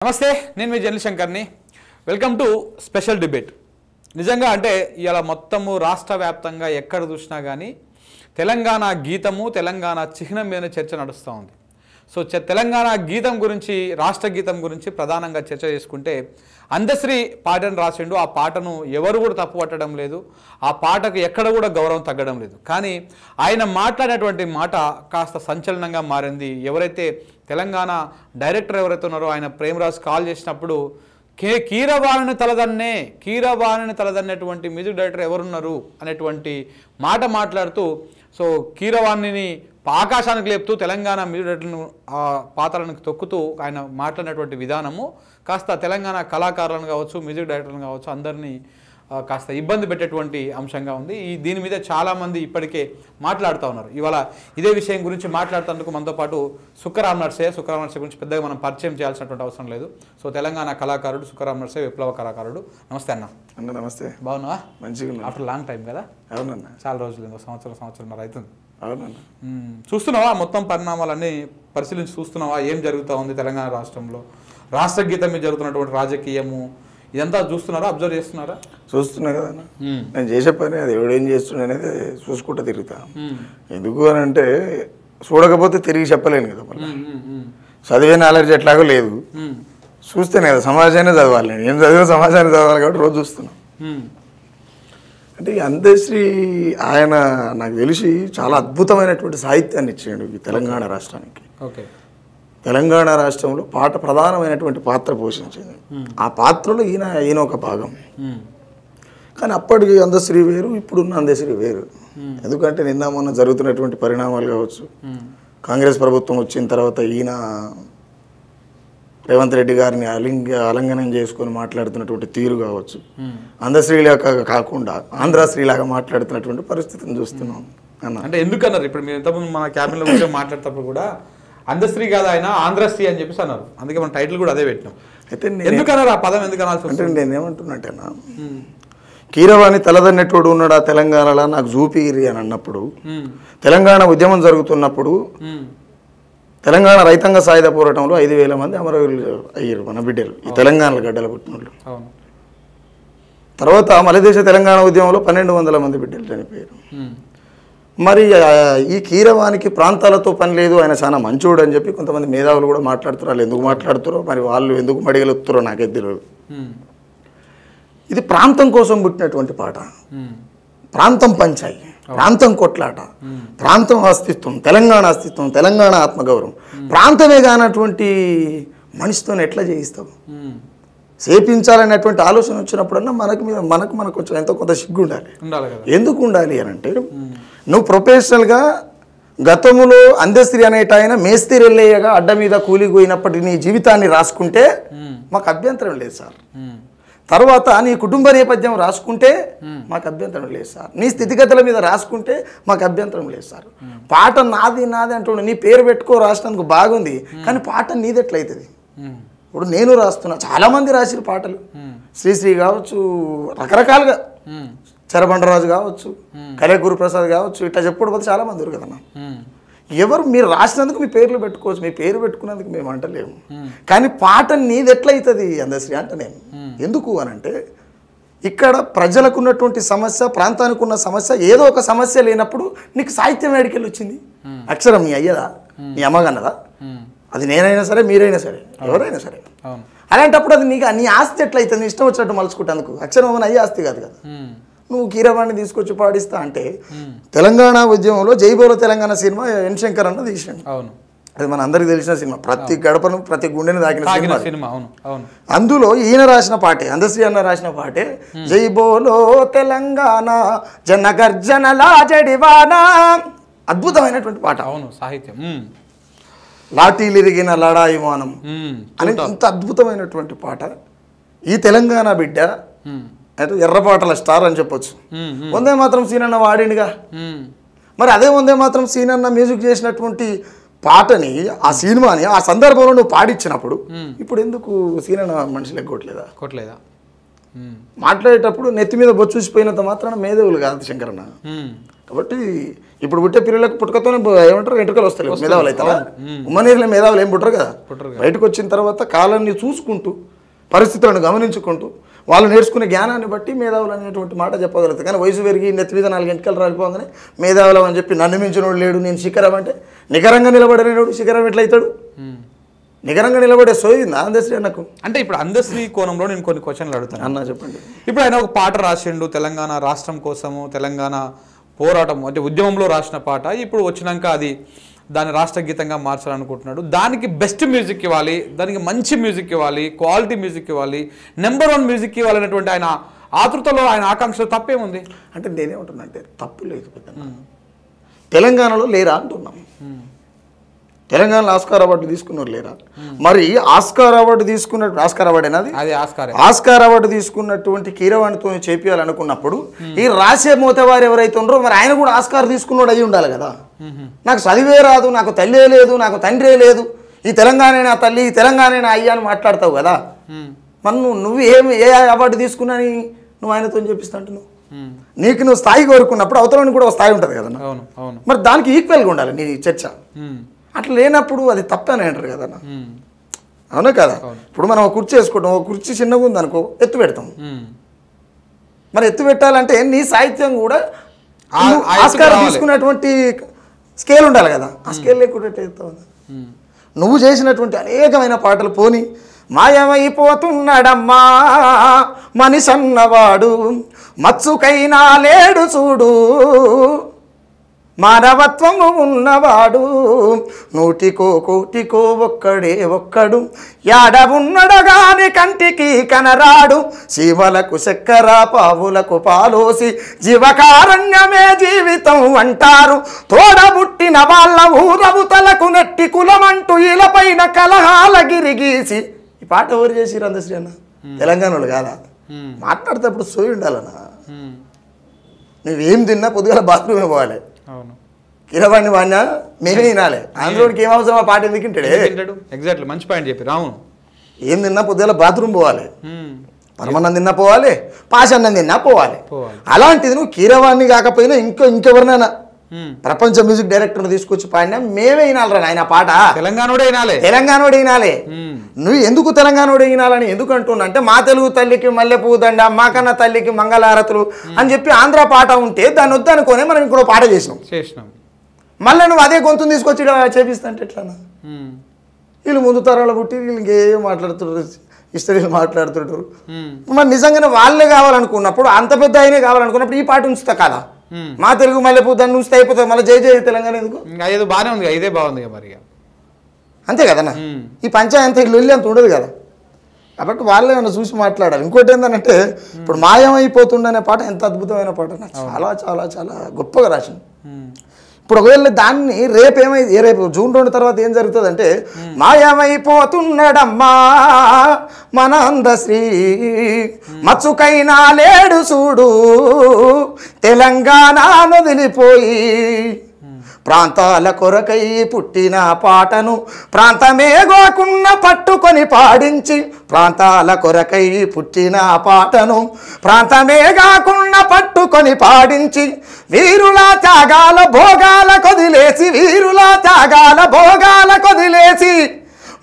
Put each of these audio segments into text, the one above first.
నమస్తే నేను మీ జర్నలిస్ట్ శంకర్ని వెల్కమ్ టు స్పెషల్ డిబేట్ నిజంగా అంటే ఇలా మొత్తము రాష్ట్ర వ్యాప్తంగా ఎక్కడ చూసినా కానీ తెలంగాణ గీతము తెలంగాణ చిహ్నం మీద చర్చ నడుస్తూ ఉంది సో తెలంగాణ గీతం గురించి రాష్ట్ర గీతం గురించి ప్రధానంగా చర్చ చేసుకుంటే అందశ్రీ పాటను రాసిండు ఆ పాటను ఎవరు కూడా తప్పు పట్టడం లేదు ఆ పాటకు ఎక్కడ కూడా గౌరవం తగ్గడం లేదు కానీ ఆయన మాట్లాడేటువంటి మాట కాస్త సంచలనంగా మారింది ఎవరైతే తెలంగాణ డైరెక్టర్ ఎవరైతే ఉన్నారో ఆయన ప్రేమరాజ్ కాల్ చేసినప్పుడు కీరవాణిని తలదన్నేటువంటి మ్యూజిక్ డైరెక్టర్ ఎవరున్నారు అనేటువంటి మాట మాట్లాడుతూ సో కీరవాణిని ఆకాశానికి లేపుతూ తెలంగాణ మ్యూజిక్ డైరెక్టర్ను పాత్రలను తొక్కుతూ ఆయన మాట్లాడినటువంటి విధానము కాస్త తెలంగాణ కళాకారులను కావచ్చు మ్యూజిక్ డైరెక్టర్లను కావచ్చు అందరినీ కాస్త ఇబ్బంది పెట్టేటువంటి అంశంగా ఉంది దీని మీద చాలామంది ఇప్పటికే మాట్లాడుతూ ఉన్నారు ఇవాళ ఇదే విషయం గురించి మాట్లాడుతున్నందుకు మనతో పాటు సుక్కరామ్ నర్సయ్య గురించి పెద్దగా మనం పరిచయం చేయాల్సినటువంటి అవసరం లేదు సో తెలంగాణ కళాకారుడు సుక్కరామ్ నర్సయ్య విప్లవ కళాకారుడు నమస్తే అన్న నమస్తే బాగున్నావా మంచిగా ఆఫ్టర్ లాంగ్ టైం కదా అవునన్నా చాలా రోజులు సంవత్సరం అవుతుంది అవునన్నా చూస్తున్నావా మొత్తం పరిణామాలన్నీ పరిశీలించి చూస్తున్నావా ఏం జరుగుతూ ఉంది తెలంగాణ రాష్ట్రంలో రాష్ట్ర గీతం మీద జరుగుతున్నటువంటి రాజకీయము ఇదంతా చూస్తున్నారా అబ్జర్వ్ చేస్తున్నారా చూస్తున్నా కదా నేను చేసే పని అది ఎవడేం చేస్తున్నా అనేది చూసుకుంటూ తిరుగుతా ఎందుకు అని అంటే చూడకపోతే తిరిగి చెప్పలేను కదా మళ్ళీ చదివే నాలెడ్జ్ ఎట్లాగో లేదు చూస్తేనే కదా సమాజాన్ని చదవాలి నేను ఏం చదివిన సమాజాన్ని చదవాలి కాబట్టి రోజు చూస్తున్నాను అంటే అందశ్రీ ఆయన నాకు తెలిసి చాలా అద్భుతమైనటువంటి సాహిత్యాన్ని ఇచ్చాడు ఈ తెలంగాణ రాష్ట్రానికి ఓకే తెలంగాణ రాష్ట్రంలో పాట ప్రధానమైనటువంటి పాత్ర పోషించింది ఆ పాత్రలో ఈయన ఒక భాగం కానీ అప్పటికి అందశ్రీ వేరు ఇప్పుడున్న అందశ్రీ వేరు ఎందుకంటే నిన్న మొన్న జరుగుతున్నటువంటి పరిణామాలు కావచ్చు కాంగ్రెస్ ప్రభుత్వం వచ్చిన తర్వాత ఈయన రేవంత్ రెడ్డి గారిని అలంఘనం చేసుకొని మాట్లాడుతున్నటువంటి తీరు కావచ్చు అందశ్రీలాగా కాకుండా ఆంధ్రశ్రీలాగా మాట్లాడుతున్నటువంటి పరిస్థితిని చూస్తున్నాం అన్న అంటే ఎందుకన్నారు ఇప్పుడు మీరు ఇంతకుముందు మన క్యాబిన్లో కూర్చొని మాట్లాడేటప్పుడు కూడా అందశ్రీ కాదు ఆయన ఆంధ్రశ్రీ అని చెప్పేసి అన్నారు అందుకే మన టైటిల్ కూడా అదే పెట్టినాం అయితే ఎందుకన్నారు ఆ పదం ఎందుకు అనాల్సి అంటే నేనేమంటున్నట్టేనా కీరవాణి తలదన్నెట్టుడు ఉన్నాడు ఆ తెలంగాణలో నాకు చూపిరి అని అన్నప్పుడు తెలంగాణ ఉద్యమం జరుగుతున్నప్పుడు తెలంగాణ రైతాంగ సాయుధ పోరాటంలో 5,000 మంది అమరవీరులు అయ్యారు మన బిడ్డలు ఈ తెలంగాణలో గడ్డల పుట్టినోళ్ళు తర్వాత మలదేశ తెలంగాణ ఉద్యమంలో 1,200 మంది బిడ్డలు చనిపోయారు మరి ఈ కీరవానికి ప్రాంతాలతో పని లేదు ఆయన చాలా మంచోడు అని చెప్పి కొంతమంది మేధావులు కూడా మాట్లాడుతారు వాళ్ళు ఎందుకు మాట్లాడుతారో మరి వాళ్ళు ఎందుకు మడిగలుగుతారో నాకైతే తెలియదు ఇది ప్రాంతం కోసం పుట్టినటువంటి పాట ప్రాంతం పంచాయి ప్రాంతం కొట్లాట ప్రాంతం అస్తిత్వం తెలంగాణ ఆత్మగౌరవం ప్రాంతమే కానటువంటి మనిషితో ఎట్లా చేయిస్తావు చేపించాలనేటువంటి ఆలోచన వచ్చినప్పుడన్నా మనకు కొంచెం ఎంతో కొంత సిగ్గు ఉండాలి ఎందుకు ఉండాలి అని అంటే నువ్వు ప్రొఫెషనల్గా గతంలో అందశ్రీ అనేట ఆయన మేస్త్రి వెళ్ళేయగా అడ్డ మీద కూలిపోయినప్పటి నీ జీవితాన్ని రాసుకుంటే మాకు అభ్యంతరం లేదు సార్ తర్వాత నీ కుటుంబ నేపథ్యం రాసుకుంటే మాకు అభ్యంతరం లేదు సార్ నీ స్థితిగతుల మీద రాసుకుంటే మాకు అభ్యంతరం లేదు సార్ పాట నాది అంటుండే నీ పేరు పెట్టుకో రాసినందుకు బాగుంది కానీ పాట నీది ఎట్లయితుంది ఇప్పుడు నేను రాస్తున్నా చాలామంది రాసిన పాటలు శ్రీశ్రీ కావచ్చు రకరకాలుగా చరబండరాజు కావచ్చు కలే గురుప్రసాద్ కావచ్చు ఇట్లా చెప్పుడు పోతే చాలామంది ఉన్నారు కదన్నా ఎవరు మీరు రాసినందుకు మీ పేర్లు పెట్టుకోవచ్చు మీ పేరు పెట్టుకున్నందుకు మేము అంటలేము కానీ పాట నీది ఎట్లయితుంది అందశ్రీ అంటనేము ఎందుకు అని అంటే ఇక్కడ ప్రజలకు ఉన్నటువంటి సమస్య ప్రాంతానికి ఉన్న సమస్య ఏదో ఒక సమస్య లేనప్పుడు నీకు సాహిత్యం ఏడికెళ్ళి వచ్చింది అక్షరం నీ అయ్యదా నీ అమ్మగన్నదా అది నేనైనా సరే మీరైనా సరే ఎవరైనా సరే అలాంటప్పుడు అది నీకు నీ ఆస్తి ఎట్లయితుంది ఇష్టం వచ్చినట్టు మలుచుకుంటేందుకు అక్షరం అయ్యే ఆస్తి కాదు కదా నువ్వు కీరవాణి తీసుకొచ్చి పాడిస్తా అంటే తెలంగాణ ఉద్యమంలో జైబోలో తెలంగాణ సినిమా ఎన్ శంకర్ అన్న తీసాను అది మన అందరికి తెలిసిన సినిమా ప్రతి గడపను ప్రతి గుండెని తాకిన సినిమా అందులో ఈయన రాసిన పాటే అందశ్రీ అన్న రాసిన పాటే జైబోలో తెలంగాణ జన గర్జనలా జడివానా అద్భుతమైనటువంటి పాట సాహిత్యం లాఠీలిరిగిన లడాయి మానం అని ఇంత అద్భుతమైనటువంటి పాట ఈ తెలంగాణ బిడ్డ అంటే ఎర్రపాటల స్టార్ అని చెప్పొచ్చు వందే మాత్రం సీనన్న వాడిండిగా మరి అదే వందే మాత్రం సీనన్న మ్యూజిక్ చేసినటువంటి పాటని ఆ సినిమాని ఆ సందర్భంలో నువ్వు పాడించినప్పుడు ఇప్పుడు ఎందుకు సీనన్న మనుషులు కొట్టలేదా మాట్లాడేటప్పుడు నెత్తి మీద బొచ్చుసిపోయినంత మాత్రాన మేధావులు కాదు శంకరన్న కాబట్టి ఇప్పుడు పుట్టే పిల్లలకు పుట్టుకతోనే ఏమంటారు వెంట్రుకలు వస్తాయి మేధావులు అవుతారా ఉమ్మనీరులో మేధావులు ఏం పుట్టరు కదా బయటకు వచ్చిన తర్వాత కాలాన్ని చూసుకుంటూ పరిస్థితులను గమనించుకుంటూ వాళ్ళు నేర్చుకునే జ్ఞానాన్ని బట్టి మేధావులు అనేటువంటి మాట చెప్పగలుగుతారు. కానీ వయసు పెరిగి నెత్తి మీద 4 గంటలు రాలిపోగానే మేధావులం అని చెప్పి నన్ను మించినోడు లేడు నేను శిఖరం అంటే నికరంగా నిలబడలేడు శిఖరం ఎట్లయితాడు? నికరంగా నిలబడే సోయింది అందశ్రీ అన్నకు. అంటే ఇప్పుడు అందశ్రీ కోణంలో నేను కొన్ని క్వశ్చన్లు అడుగుతాను అన్న చెప్పండి. ఇప్పుడు ఆయన ఒక పాట రాసిండు తెలంగాణ రాష్ట్రం కోసము తెలంగాణ పోరాటం అంటే ఉద్యమంలో రాసిన పాట ఇప్పుడు వచ్చినాక అది దాన్ని రాష్ట్ర గీతంగా మార్చాలనుకుంటున్నాడు. దానికి బెస్ట్ మ్యూజిక్ ఇవ్వాలి, దానికి మంచి మ్యూజిక్ ఇవ్వాలి, క్వాలిటీ మ్యూజిక్ ఇవ్వాలి, నెంబర్ 1 మ్యూజిక్ ఇవ్వాలనేటువంటి ఆయన ఆతృతలో ఆయన ఆకాంక్షలో తప్పేముంది? అంటే నేనేమంటున్నా అంటే తప్పు లేదు తెలంగాణలో లేరా అంటున్నాం. తెలంగాణలో ఆస్కార్ అవార్డు తీసుకున్నారు లేరా? మరి ఆస్కార్ అవార్డు తీసుకున్నట్టు ఆస్కార్ అవార్డు అనేది ఆస్కార్ అవార్డు తీసుకున్నటువంటి కీరవాణితో చేపియాలనుకున్నప్పుడు ఈ రాసే మోతవారు ఎవరైతే ఉన్నారో మరి ఆయన కూడా ఆస్కార్ తీసుకున్నాడు అయ్యి ఉండాలి కదా. నాకు చదివే రాదు, నాకు తల్లే లేదు, నాకు తండ్రే లేదు, ఈ తెలంగాణ నా తల్లి ఈ తెలంగాణ నా అయ్యా అని మాట్లాడతావు కదా. మరి నువ్వు ఏ అవార్డు తీసుకున్నాని నువ్వు ఆయనతో చెప్పిస్తాంటు నువ్వు నీకు నువ్వు స్థాయి కోరుకున్నప్పుడు అవతలని కూడా ఒక స్థాయి ఉంటుంది కదా. మరి దానికి ఈక్వల్గా ఉండాలి నీ చర్చ. అట్లా లేనప్పుడు అది తప్పని అంటారు కదా. అవునా కదా? ఇప్పుడు మనం ఒక కుర్చీ వేసుకుంటాం, ఒక కుర్చీ చిన్నగా ఉంది అనుకో ఎత్తు పెడతాం. మరి ఎత్తు పెట్టాలంటే నీ సాహిత్యం కూడా ఆస్కార్ తీసుకున్నటువంటి స్కేల్ ఉండాలి కదా. ఆ స్కేల్ లేకుండా ఎత్తావు. నువ్వు చేసినటువంటి అనేకమైన పాటలు పోని మాయమైపోతున్నాడమ్మా మనిషి అన్నవాడు మచ్చుకైనా లేడు చూడు మానవత్వము ఉన్నవాడు 100 కోటికో ఒక్కడు యాడ ఉన్నడగాని కంటికి కనరాడు శివలకు చక్కెర పావులకు పాలోసి జీవకారణ్యమే జీవితం అంటారు తోడబుట్టిన వాళ్ళ ఊరవుతలకు నెట్టి కులమంటూ ఇలపైన కలహాల గిరిగీసి. ఈ పాట ఎవరు చేసిరు అందశ్రీ అన్న? తెలంగాణలో కాదా? మాట్లాడేటప్పుడు సోయి ఉండాలన్నా. నువ్వేం తిన్నా పొద్దుగాల బాత్రూమే పోవాలి. కిరవాణి వాడినా మేమే తినాలి. ఆంధ్రోడికి ఏం అవసరం? ఆ పాట ఎందుకు తింటాడు? ఎగ్జాక్ట్లీ మంచి పాయింట్ చెప్పి రాము. ఏం తిన్నా పొద్దుగాల బాత్రూమ్ పోవాలి, పరమాన్నం తిన్నా పోవాలి, పాషన్నం తిన్నా పోవాలి. అలాంటిది నువ్వు కీరవాణి కాకపోయినా ఇంకెవరినైనా ప్రపంచ మ్యూజిక్ డైరెక్టర్ తీసుకొచ్చి పాడినా మేమే వినాలరా ఆయన పాట. తెలంగాణోడే వినాలి. నువ్వు ఎందుకు తెలంగాణోడే వినాలని ఎందుకు అంటున్నా అంటే మా తెలుగు తల్లికి మల్లెపూ దండ మా కన్న తల్లికి మంగళారతులు అని చెప్పి ఆంధ్ర పాట ఉంటే దాన్ని వద్దనుకోనే మనం ఇంకో పాట చేసినాం. మళ్ళీ నువ్వు అదే గొంతుని తీసుకొచ్చి చేపిస్తా అంటే ఎట్లా? వీళ్ళు ముందు తరాలు పుట్టి వీళ్ళు ఇంకేం మాట్లాడుతుంటారు, హిస్టరీలు మాట్లాడుతుంటారు. మరి నిజంగానే వాళ్ళే కావాలనుకున్నప్పుడు అంత పెద్ద ఆయనే కావాలనుకున్నప్పుడు ఈ పాట ఉంచుతా కదా. మా తెలుగు మల్లెపూ దాన్ని ఉంచితే అయిపోతుంది. మళ్ళీ జై తెలంగాణ ఎందుకు? బాగానే ఉంది, ఇదే బాగుంది మరి. అంతే కదన్నా. ఈ పంచాయతీ లొల్లి అంత ఉండదు కదా. కాబట్టి వాళ్ళే ఏమన్నా చూసి మాట్లాడాలి. ఇంకోటి ఏంటంటే ఇప్పుడు మాయమైపోతుండనే పాట ఎంత అద్భుతమైన పాట, చాలా చాలా చాలా గొప్పగా రాసింది. ఇప్పుడు ఒకవేళ దాన్ని రేపు జూన్ 2 తర్వాత ఏం జరుగుతుందంటే మాయమైపోతున్నాడమ్మా మన అందశ్రీ మచ్చుకైనా లేడు చూడు తెలంగాణ వదిలిపోయి ప్రాంతాల కొరకై పుట్టిన పాటను ప్రాంతమే గోకున్న పట్టుకొని పాడించి ప్రాంతాల కొరకై పుట్టిన పాటను ప్రాంతమే గాకున్న పట్టుకొని పాడించి వీరుల త్యాగాల భోగాల కొదిలేసి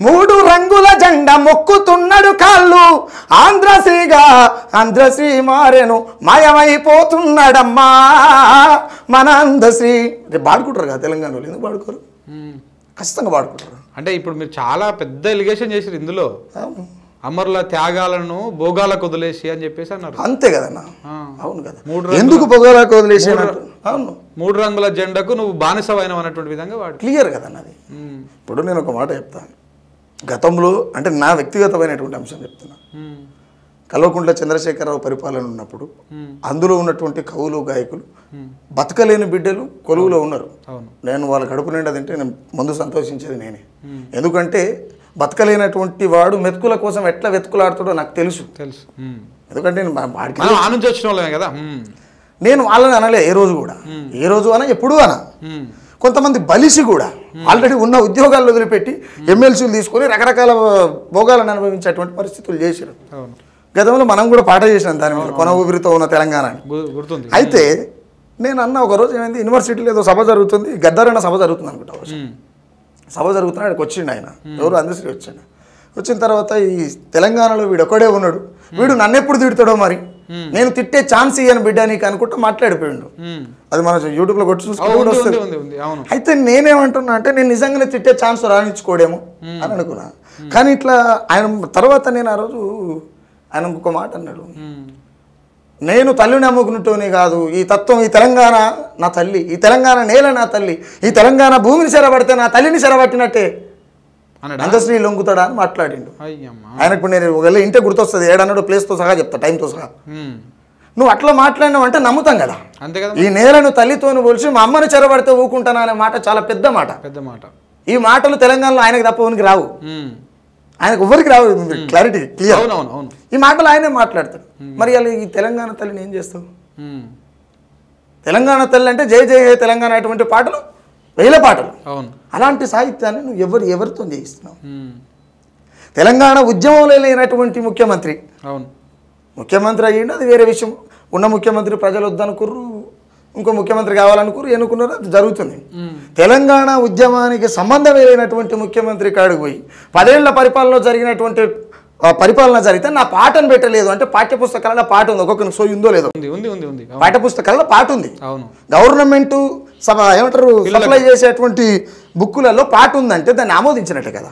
3 రంగుల జెండా మొక్కుతున్నాడు కాళ్ళు ఆంధ్రశ్రీ మారెను మాయమైపోతున్నాడమ్మా మన అందశ్రీ. పాడుకుంటారు కదా తెలంగాణలో, ఎందుకు పాడుకోరు? ఖచ్చితంగా పాడుకుంటారు. అంటే ఇప్పుడు మీరు చాలా పెద్ద ఎలిగేషన్ చేసారు ఇందులో, అమరుల త్యాగాలను భోగాలకు వదిలేసి అని చెప్పేసి అన్నారు. అంతే కదన్నా. అవును కదా. ఎందుకు భోగాలకు వదిలేసి? అవును, 3 రంగుల జెండాకు నువ్వు బానిసవైన అన్నటువంటి విధంగా వాడు క్లియర్ కదన్నా. అది ఇప్పుడు నేను ఒక మాట చెప్తాను. గతంలో అంటే నా వ్యక్తిగతమైనటువంటి అంశం చెప్తున్నా. కల్వకుంట్ల చంద్రశేఖరరావు పరిపాలన ఉన్నప్పుడు అందులో ఉన్నటువంటి కవులు గాయకులు బతకలేని బిడ్డలు కొలువులో ఉన్నారు. నేను వాళ్ళ కడుపు నిండా తింటే నేను ముందు సంతోషించేది నేనే. ఎందుకంటే బతకలేనటువంటి వాడు మెతుకుల కోసం ఎట్లా వెతుకులాడుతాడో నాకు తెలుసు. ఎందుకంటే నేను వాళ్ళని అనలే ఏ రోజు కూడా, ఏ రోజు అన ఎప్పుడూ అన. కొంతమంది బలిసి కూడా ఆల్రెడీ ఉన్న ఉద్యోగాల్లో వదిలిపెట్టి ఎమ్మెల్సీలు తీసుకొని రకరకాల భోగాలను అనుభవించేటువంటి పరిస్థితులు చేశారు. గతంలో మనం కూడా పాట చేసినాం దాని మీద, కొన ఊపిరితో ఉన్న తెలంగాణ. అయితే నేను అన్న ఒకరోజు ఏమైంది, యూనివర్సిటీలో ఏదో సభ జరుగుతుంది, గద్దరన్న సభ జరుగుతుంది అనుకుంటా. సభ జరుగుతున్నాడు, ఆయనకు వచ్చిండు ఆయన, ఎవరు అందశ్రీ వచ్చాడు. వచ్చిన తర్వాత ఈ తెలంగాణలో వీడు ఒక్కడే ఉన్నాడు, వీడు నన్ను ఎప్పుడు తిడతాడో మరి, నేను తిట్టే ఛాన్స్ ఇయ్యను బిడ్డ నీకు అనుకుంటా మాట్లాడిపోయిండు. అది మన యూట్యూబ్లో కొట్టి చూసుకుంటూ వస్తుంది. అయితే నేనేమంటున్నా అంటే నేను నిజంగానే తిట్టే ఛాన్స్ రాణించుకోడేమో అని అనుకున్నా. కానీ ఇట్లా ఆయన తర్వాత నేను ఆ రోజు ఆయన ఇంకొక మాట అన్నాడు, నేను తల్లిని అమ్ముకున్నట్టునే కాదు, ఈ తత్వం, ఈ తెలంగాణ నా తల్లి, ఈ తెలంగాణ నేల నా తల్లి, ఈ తెలంగాణ భూమిని చెరబడితే నా తల్లిని చెరబట్టినట్టే అందశ్రీ లొంగుతాడా అని మాట్లాడిండు. ఆయనకు నేను ఒకవేళ ఇంటే గుర్తొస్తుంది, ఏడన్నాడు ప్లేస్తో సహా చెప్తా, టైంతో సహా. నువ్వు అట్లా మాట్లాడినావు అంటే నమ్ముతాం కదా. ఈ నేలను తల్లితోను పోల్చి మా అమ్మని చెరబడితే ఊకుంటానా అనే మాట చాలా పెద్ద మాట. ఈ మాటలు తెలంగాణలో ఆయనకు తప్ప ఉనికి రావు, ఆయనకు ఎవరికి రావు. Clarity clear. ఈ మాటలు ఆయనే మాట్లాడతాడు. మరి అలా ఈ తెలంగాణ తల్లిని ఏం చేస్తావు? తెలంగాణ తల్లి అంటే జై జై హే తెలంగాణ అటువంటి పాటలు వేల పాటలు. అలాంటి సాహిత్యాన్ని నువ్వు ఎవరితో చేయిస్తున్నావు? తెలంగాణ ఉద్యమంలో లేనటువంటి ముఖ్యమంత్రి ముఖ్యమంత్రి అయ్యిండు, అది వేరే విషయం. ఉన్న ముఖ్యమంత్రి ప్రజలు వద్దనుకుర్రు, ఇంకో ముఖ్యమంత్రి కావాలనుకుర్రు, ఎన్నుకున్నారు, అది జరుగుతుంది. తెలంగాణ ఉద్యమానికి సంబంధం లేనటువంటి ముఖ్యమంత్రి కాడికి పోయి 10 ఏళ్ల పరిపాలనలో జరిగినటువంటి పరిపాలన జరిగితే నా పాటను పెట్టలేదు అంటే పాఠ్యపుస్తకాలలో పాట ఉంది. ఒక్కొక్కరికి సోయి ఉందో లేదో, పాఠ్యపుస్తకాలలో పాట ఉంది. గవర్నమెంట్ ఏమంటారు సప్లై చేసేటువంటి బుక్కులలో పాట ఉందంటే దాన్ని ఆమోదించినట్టే కదా.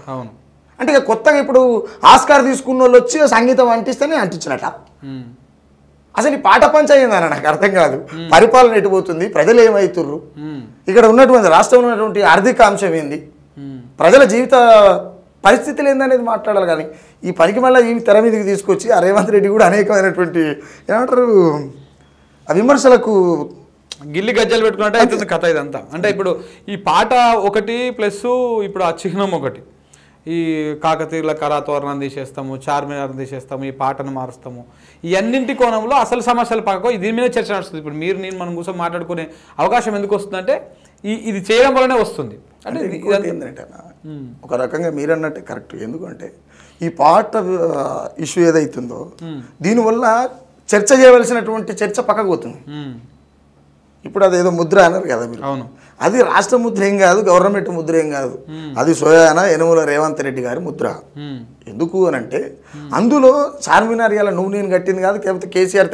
అంటే ఇక కొత్తగా ఇప్పుడు ఆస్కార్ తీసుకున్న వాళ్ళు వచ్చి సంగీతం అంటిస్తేనే అంటించినట్ట. అసలు ఈ పాట పంచాయిందని నాకు అర్థం కాదు. పరిపాలన ఎటుపోతుంది, ప్రజలు ఏమవుతుర్రు, ఇక్కడ ఉన్నటువంటి రాష్ట్రంలో ఉన్నటువంటి ఆర్థిక అంశం ఏంది, ప్రజల జీవిత పరిస్థితులు ఏందనేది మాట్లాడాలి. కానీ ఈ పనికి మళ్ళీ ఈ తెర మీదకి తీసుకొచ్చి ఆ రేవంత్ రెడ్డి కూడా అనేకమైనటువంటి ఏమంటారు విమర్శలకు గిల్లి గజ్జలు పెట్టుకున్నట్టు అవుతుంది కథ ఇదంతా. అంటే ఇప్పుడు ఈ పాట ఒకటి ప్లస్ ఇప్పుడు ఆ చిహ్నం ఒకటి, ఈ కాకతీయుల కళాతోరణం తీసేస్తాము, చార్మినార్ తీసేస్తాము, ఈ పాటను మారుస్తాము, ఈ అన్నింటి కోణంలో అసలు సమస్యలు పక్కకు దీని మీద చర్చ నడుస్తుంది. ఇప్పుడు నేను మనం కూర్చొని మాట్లాడుకునే అవకాశం ఎందుకు వస్తుందంటే ఇది చేయడం వల్లనే వస్తుంది. అంటే ఏంటంటే ఒక రకంగా మీరన్నట్టే కరెక్ట్. ఎందుకంటే ఈ పాట ఇష్యూ ఏదైతుందో దీనివల్ల చర్చ చేయవలసినటువంటి చర్చ పక్కకు పోతుంది. ఇప్పుడు అదేదో ముద్ర అన్నారు కదా మీరు, అది రాష్ట్ర ముద్ర ఏం కాదు, గవర్నమెంట్ ముద్ర ఏం కాదు, అది సోయాన యనుమల రేవంత్ రెడ్డి గారి ముద్ర. ఎందుకు అని అంటే అందులో చార్మినార్ ఇలా నువ్వు నేను కట్టింది కాదు, లేకపోతే కేసీఆర్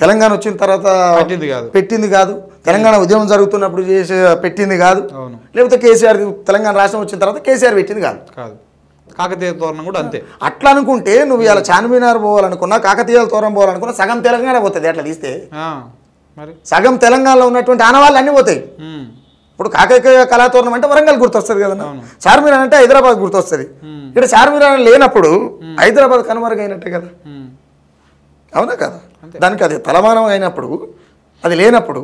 తెలంగాణ వచ్చిన తర్వాత పెట్టింది కాదు, తెలంగాణ ఉద్యమం జరుగుతున్నప్పుడు పెట్టింది కాదు, లేకపోతే కేసీఆర్ తెలంగాణ రాష్ట్రం వచ్చిన తర్వాత కేసీఆర్ పెట్టింది కాదు. కాకతీయ తోరణం కూడా అంతే. అట్లా అనుకుంటే నువ్వు ఇలా చార్మినార్ పోవాలనుకున్నా, కాకతీయాల తోరణం పోవాలనుకున్నా సగం తెలంగాణ పోతుంది. అట్లా తీస్తే సగం తెలంగాణలో ఉన్నటువంటి ఆనవాళ్ళు అన్నీ పోతాయి. ఇప్పుడు కాకతీయ కళాతోరణం అంటే వరంగల్ గుర్తొస్తుంది కదా, చార్మినార్ అంటే హైదరాబాద్ గుర్తొస్తుంది. ఇక్కడ చార్మినార్ లేనప్పుడు హైదరాబాద్ కనుమరుగైనట్టే కదా, అవునా కదా? దానికి అది తలమానం అయినప్పుడు, అది లేనప్పుడు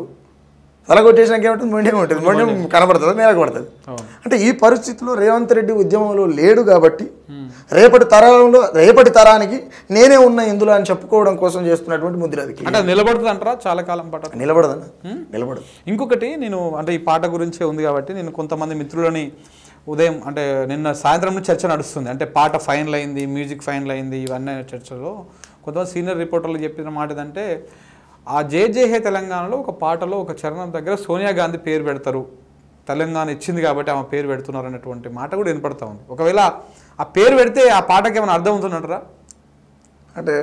తల కొట్టేసినాక ఏమంటుంది, మొండెం ఉంటుంది, మొండెం కనబడుతుంది, నేలకు పడుతుంది. అంటే ఈ పరిస్థితిలో రేవంత్ రెడ్డి ఉద్యమంలో లేడు కాబట్టి రేపటి తరానికి నేనే ఉన్నా ఇందులో అని చెప్పుకోవడం కోసం చేస్తున్నటువంటి ముద్ర. అది అంటే నిలబడుతుంది అంటారా? చాలా కాలం పాట నిలబడదు. ఇంకొకటి నేను అంటే ఈ పాట గురించే ఉంది కాబట్టి నేను కొంతమంది మిత్రులని ఉదయం అంటే నిన్న సాయంత్రం నుంచి చర్చ నడుస్తుంది. అంటే పాట ఫైనల్ అయింది, మ్యూజిక్ ఫైనల్ అయింది, ఇవన్నీ చర్చలో కొంతమంది సీనియర్ రిపోర్టర్లు చెప్పిన మాట ఏంటంటే ఆ జై జై హే తెలంగాణలో ఒక పాటలో ఒక చరణం దగ్గర సోనియా గాంధీ పేరు పెడతారు, తెలంగాణ ఇచ్చింది కాబట్టి ఆమె పేరు పెడుతున్నారు అనేటువంటి మాట కూడా వినపడతా ఉంది. ఒకవేళ ఆ పేరు పెడితే ఆ పాటకి ఏమైనా అర్థం అవుతుందంటారా? అంటే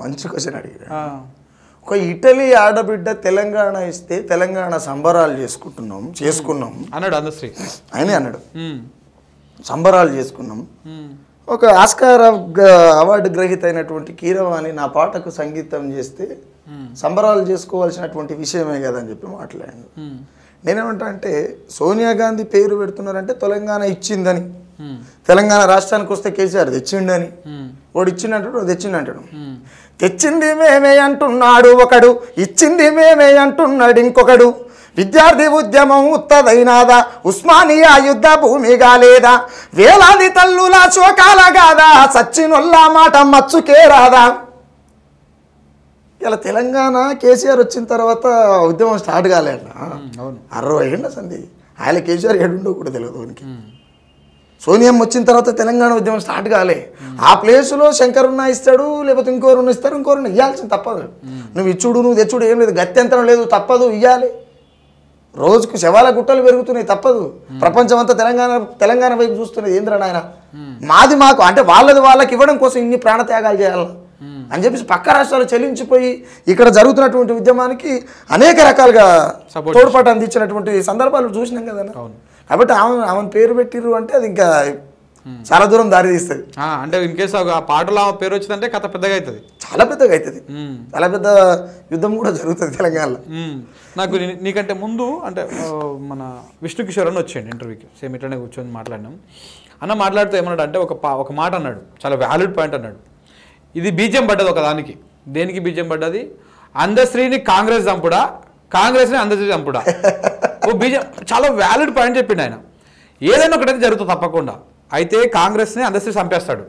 మంచి క్వశ్చన్ అడిగారు. ఒక ఇటలీ ఆడబిడ్డ తెలంగాణ ఇస్తే తెలంగాణ సంబరాలు చేసుకున్నాం అన్నాడు అందశ్రీ. ఆయనే అన్నాడు, సంబరాలు చేసుకున్నాం. ఒక ఆస్కార్ అవార్డు గ్రహీత అయినటువంటి కీరవాణి నా పాటకు సంగీతం చేస్తే సంబరాలు చేసుకోవాల్సినటువంటి విషయమే కదని చెప్పి మాట్లాడాను. నేనేమంటా అంటే సోనియా గాంధీ పేరు పెడుతున్నారంటే తెలంగాణ ఇచ్చిందని, తెలంగాణ రాష్ట్రానికి వస్తే కేసీఆర్ తెచ్చిండని, వాడు ఇచ్చిండంటాడు, వాడు తెచ్చిండంటాడు. తెచ్చింది మేమే అంటున్నాడు ఒకడు, ఇచ్చింది మేమే అంటున్నాడు ఇంకొకడు. విద్యార్థి ఉద్యమం ఉత్తదైనాదా, ఉస్మానియా యుద్ధ భూమిగా లేదా, వేలాది తల్లుల శోకాల గాదా, సచ్చినొల్లా మాట మచ్చుకే రాదా. ఇలా తెలంగాణ కేసీఆర్ వచ్చిన తర్వాత ఉద్యమం స్టార్ట్ కాలేట 60 ఏళ్ళ సంది. ఆయన కేసీఆర్ ఏడుండో కూడా తెలియదు వానికి. సోనియం వచ్చిన తర్వాత తెలంగాణ ఉద్యమం స్టార్ట్ కాలే. ఆ ప్లేస్లో శంకరున్న ఇస్తాడు, లేకపోతే ఇంకోరున్న ఇస్తారు, ఇంకోరున్న ఇవ్వాల్సింది తప్పదు. నువ్వు ఇచ్చుడు నువ్వు తెచ్చుడు ఏం లేదు, గత్యంతరం లేదు, తప్పదు, ఇవ్వాలి. రోజుకు శవాల గుట్టలు పెరుగుతున్నాయి, తప్పదు. ప్రపంచం అంతా తెలంగాణ వైపు చూస్తున్నది. ఏంద్రా నాయన మాది మాకు అంటే వాళ్ళకి ఇవ్వడం కోసం ఇన్ని ప్రాణత్యాగాలు చేయాలి అని చెప్పేసి పక్క రాష్ట్రాలు చెల్లించిపోయి ఇక్కడ జరుగుతున్నటువంటి ఉద్యమానికి అనేక రకాలుగా తోడ్పాటు అందించినటువంటి సందర్భాలు చూసినాం కదా. కాబట్టి ఆమెను పేరు పెట్టిర్రు అంటే అది ఇంకా చాలా దూరం దారి తీస్తుంది. అంటే ఇన్ కేసు ఆ పాటలో పేరు వచ్చిందంటే కథ పెద్దగా అవుతుంది, చాలా పెద్దగా అవుతుంది, చాలా పెద్ద యుద్ధం కూడా జరుగుతుంది తెలంగాణలో. నాకు నీకంటే ముందు అంటే మన విష్ణు కిషోర్ అని వచ్చాడు ఇంటర్వ్యూకి, సేమ్ ఇట్లనే కూర్చొని మాట్లాడినాం. అన్న మాట్లాడుతూ ఏమన్నాడు అంటే ఒక మాట అన్నాడు, చాలా వ్యాలిడ్ పాయింట్ అన్నాడు. ఇది బీజం పడ్డది ఒక దానికి. దేనికి బీజం పడ్డది? అందశ్రీని కాంగ్రెస్ చంపుడా, కాంగ్రెస్ని అందశ్రీ చంపుడా. ఓ బీజం, చాలా వ్యాలిడ్ పాయింట్ చెప్పిండు ఆయన. ఏదైనా ఒకటైతే జరుగుతుంది తప్పకుండా. అయితే కాంగ్రెస్ని అందశ్రీ చంపేస్తాడు,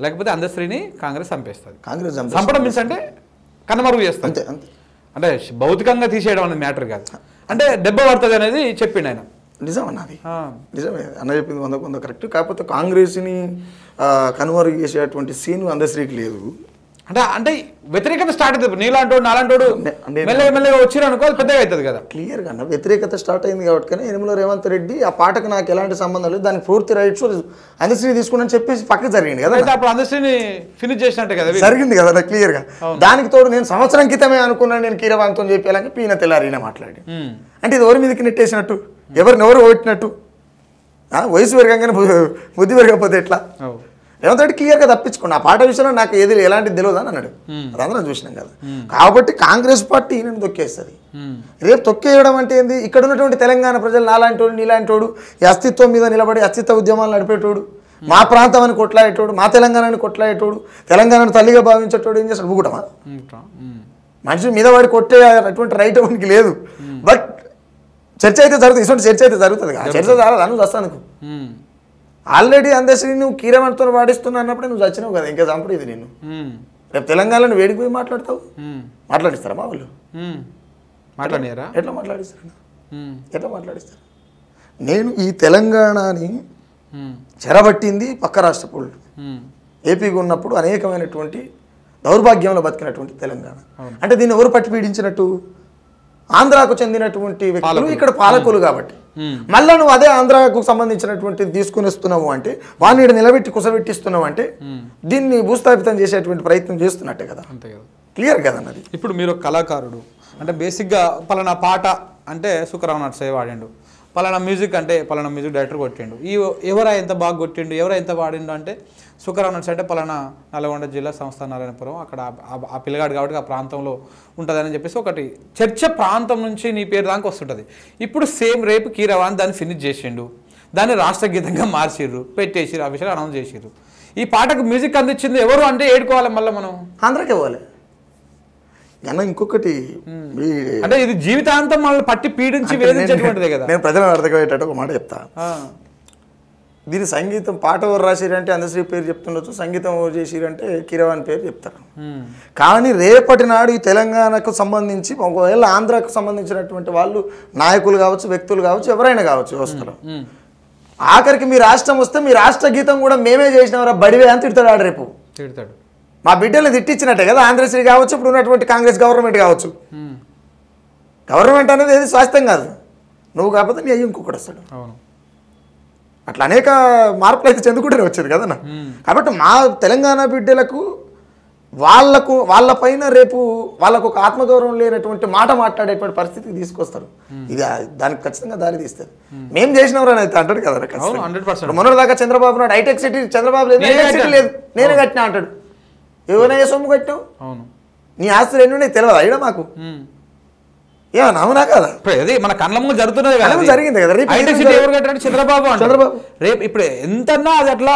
లేకపోతే అందశ్రీని కాంగ్రెస్ చంపేస్తుంది. కాంగ్రెస్ చంపడం మీన్స్ అంటే కనుమరుగు చేస్తుంది, అంటే భౌతికంగా తీసేయడం అనేది మ్యాటర్ కాదు, అంటే దెబ్బ పడుతుంది అనేది చెప్పిండు ఆయన. నిజం అన్నది, నిజమే అన్న చెప్పింది 100% కరెక్ట్. కాకపోతే కాంగ్రెస్ని కనుమరుగు చేసేటువంటి సీన్ అందశ్రీకి లేదు. అంటే వ్యతిరేకత స్టార్ట్ అవుతుంది. నీలాంటోడు నాలాంటోడు మెల్లగా వచ్చిరు అనుకో, అది పెద్దగా అవుతుంది కదా. క్లియర్గా అన్న వ్యతిరేకత స్టార్ట్ అయింది కాబట్టి. కానీ యనమల రేవంత్ రెడ్డి ఆ పాటకు నాకు ఎలాంటి సంబంధం లేదు, దానికి పూర్తి రైట్స్ అందశ్రీ తీసుకుని చెప్పేసి పక్కకు జరిగింది కదా. అప్పుడు అందశ్రీని ఫినిష్ చేసినట్టే కదా జరిగింది కదా క్లియర్గా. దానికి తోడు నేను సంవత్సరం క్రితమే అనుకున్నాను నేను కీరవాణితో చెప్పాలని చెప్పి ఈయన తెల్లారిన మాట్లాడి, అంటే ఇది ఎవరి మీదకి నెట్టేసినట్టు, ఎవరు ఓట్టినట్టు, వయసు పెరగంగానే బుద్ధి పెరగకపోతే ఎట్లా? రేవంత్ రెడ్డి క్లియర్గా తప్పించుకోండి. ఆ పాట విషయంలో నాకు ఏది ఎలాంటిది తెలియదు అని అన్నాడు. అదందరం చూసినాం కదా. కాబట్టి కాంగ్రెస్ పార్టీ ఈయనను తొక్కేస్తుంది. రేపు తొక్కేయడం అంటే ఏంది? ఇక్కడ ఉన్నటువంటి తెలంగాణ ప్రజలు నాలాంటోడు నీలాంటోడు ఈ అస్తిత్వం మీద నిలబడి అస్తిత్వ ఉద్యమాలు నడిపేటోడు, మా ప్రాంతం అని కొట్లాడేటోడు, మా తెలంగాణని కొట్లాడేటోడు, తెలంగాణను తల్లిగా భావించేటోడు ఏం చేస్తాడు? ఊగుటమా? మనిషి మీద వాడి కొట్టే అటువంటి రైట్ అవనికి లేదు. బట్ చర్చ అయితే జరుగుతుంది, ఇటువంటి చర్చ అయితే జరుగుతుంది. చర్చ చాలా దాని వస్తాను. ఆల్రెడీ అందశ్రీ నువ్వు కీరవాణితో వాడిస్తున్నా అన్నప్పుడే నువ్వు చచ్చినావు కదా, ఇంకా చంపుడు ఇది నేను. రేపు తెలంగాణలో వేడికి పోయి మాట్లాడతావు, మాట్లాడిస్తారా మా వాళ్ళు? మాట్లాడారా? ఎట్లా మాట్లాడిస్తారు? ఎట్లా మాట్లాడిస్తారు? నేను ఈ తెలంగాణని చెరబట్టింది పక్క రాష్ట్ర పౌరులు. ఏపీగా ఉన్నప్పుడు అనేకమైనటువంటి దౌర్భాగ్యంలో బతికినటువంటి తెలంగాణ. అంటే దీన్ని ఎవరు పట్టి పీడించినట్టు? ఆంధ్రాకు చెందినటువంటి వ్యక్తులు, ఇక్కడ పాలకులు. కాబట్టి మళ్ళీ నువ్వు అదే ఆంధ్రాకు సంబంధించినటువంటి తీసుకుని వస్తున్నావు అంటే, వాడిని నిలబెట్టి కుసబెట్టిస్తున్నావు అంటే దీన్ని భూస్థాపితం చేసేటువంటి ప్రయత్నం చేస్తున్నట్టే కదా. అంతే కదా, క్లియర్ కదా అన్నది. ఇప్పుడు మీరు కళాకారుడు అంటే బేసిక్గా పలానా పాట అంటే సుఖరావు నర్సయ్య వాడిండు, పలానా మ్యూజిక్ అంటే పలానా మ్యూజిక్ డైరెక్టర్ కొట్టిండు, ఎవరా ఎంత బాగా కొట్టిండు, ఎవరా ఎంత వాడిండు అంటే సుఖరావు నర్సయ్య అంటే పలానా నల్గొండ జిల్లా సంస్థ నారాయణపురం అక్కడ ఆ పిల్లగాడు కాబట్టి ఆ ప్రాంతంలో ఉంటుందని చెప్పేసి ఒకటి చర్చ ప్రాంతం నుంచి నీ పేరు దాకా వస్తుంటుంది. ఇప్పుడు సేమ్ రేపు కీరవాణి దాన్ని ఫినిష్ చేసిండు, దాన్ని రాష్ట్ర గీతంగా మార్చిర్రు, పెట్టేసిర్రు, ఆ విషయాలు అనౌన్స్ చేసిర్రు. ఈ పాటకు మ్యూజిక్ అందించింది ఎవరు అంటే ఏడుకోవాలి మళ్ళీ మనం? ఆంధ్రాకి ఇవ్వాలి అన్న. ఇంకొకటి అంటే ఇది జీవితాంతం మనల్ని పట్టి పీడించి వేధించేటువంటిదే కదా. నేను ప్రజలను అర్థమయ్యేటట్టు ఒక మాట చెప్తా. దీని సంగీతం పాట ఎవరు రాసిరంటే అందశ్రీ పేరు చెప్తుండొచ్చు, సంగీతం ఎవరు చేసిరంటే కీరవాణి పేరు చెప్తారు. కానీ రేపటి నాడు ఈ తెలంగాణకు సంబంధించి ఒకవేళ ఆంధ్రాకు సంబంధించినటువంటి వాళ్ళు నాయకులు కావచ్చు, వ్యక్తులు కావచ్చు, ఎవరైనా కావచ్చు వ్యవస్థలో, ఆఖరికి మీ రాష్ట్రం వస్తే మీ రాష్ట్ర గీతం కూడా మేమే చేసినవరా బడివే అని తిడతాడు. ఆడు రేపు తిడతాడు. మా బిడ్డల్ని తిట్టించినట్టే కదా ఆంధ్రశ్రీ కావచ్చు, ఇప్పుడు ఉన్నటువంటి కాంగ్రెస్ గవర్నమెంట్ కావచ్చు. గవర్నమెంట్ అనేది ఏది స్వాస్థ్యం కాదు, నువ్వు కాకపోతే నీ అయ్యి ఇంకొకటి వస్తాడు. అట్లా అనేక మార్పులు అయితే చెందుకుంటూనే వచ్చేది కదన్నా. కాబట్టి మా తెలంగాణ బిడ్డలకు వాళ్ళపైన రేపు వాళ్ళకు ఒక ఆత్మగౌరవం లేనటువంటి మాట మాట్లాడేటువంటి పరిస్థితికి తీసుకొస్తారు. ఇది దానికి ఖచ్చితంగా దారి తీస్తుంది. మేము చేసినవరని అయితే అంటాడు కదా. మొన్నటిదాకా చంద్రబాబు నాయుడు హైటెక్ సిటీ, చంద్రబాబు లేదు నేనే కట్టినా అంటాడు. ఎవరైనా సొమ్ము కట్టావు, నీ ఆస్తులు ఎన్ని ఉన్నాయి తెలియదు అయినా మాకు ఏమన్నా అవునా కదా? మన కళ్ళ ముందు జరుగుతున్నది కదా, జరిగింది కదా. చంద్రబాబు రేపు ఇప్పుడు ఎంతన్నా అది అట్లా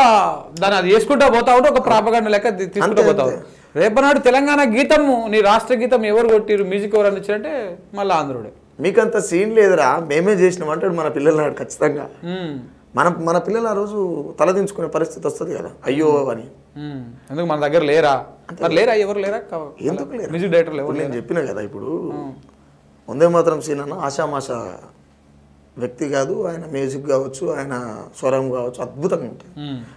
దాన్ని అది చేసుకుంటా పోతా ఉంటే ఒక ప్రాపగండ లెక్క తీసుకుంటూ పోతావు. రేపనాడు తెలంగాణ గీతము నీ రాష్ట్ర గీతం ఎవరు కొట్టిరు, మ్యూజిక్ ఎవరు అందించారంటే మళ్ళీ ఆంధ్రుడే. మీకంత సీన్ లేదురా, మేమే చేసినాం అంటాడు మన పిల్లల నాడు ఖచ్చితంగా. మన పిల్లలు ఆ రోజు తలదించుకునే పరిస్థితి వస్తుంది కదా, అయ్యో అని. ఎందుకు మన దగ్గర లేరా? లేరా ఎవరు లేరా? ఎందుకు లేరు మ్యూజిక్ డైరెక్టర్ ఎవరు? నేను చెప్పినా కదా ఇప్పుడు వందే మాత్రం సీన్ అన్న ఆషామాష వ్యక్తి కాదు, ఆయన మ్యూజిక్ కావచ్చు, ఆయన స్వరం కావచ్చు అద్భుతంగా ఉంటుంది.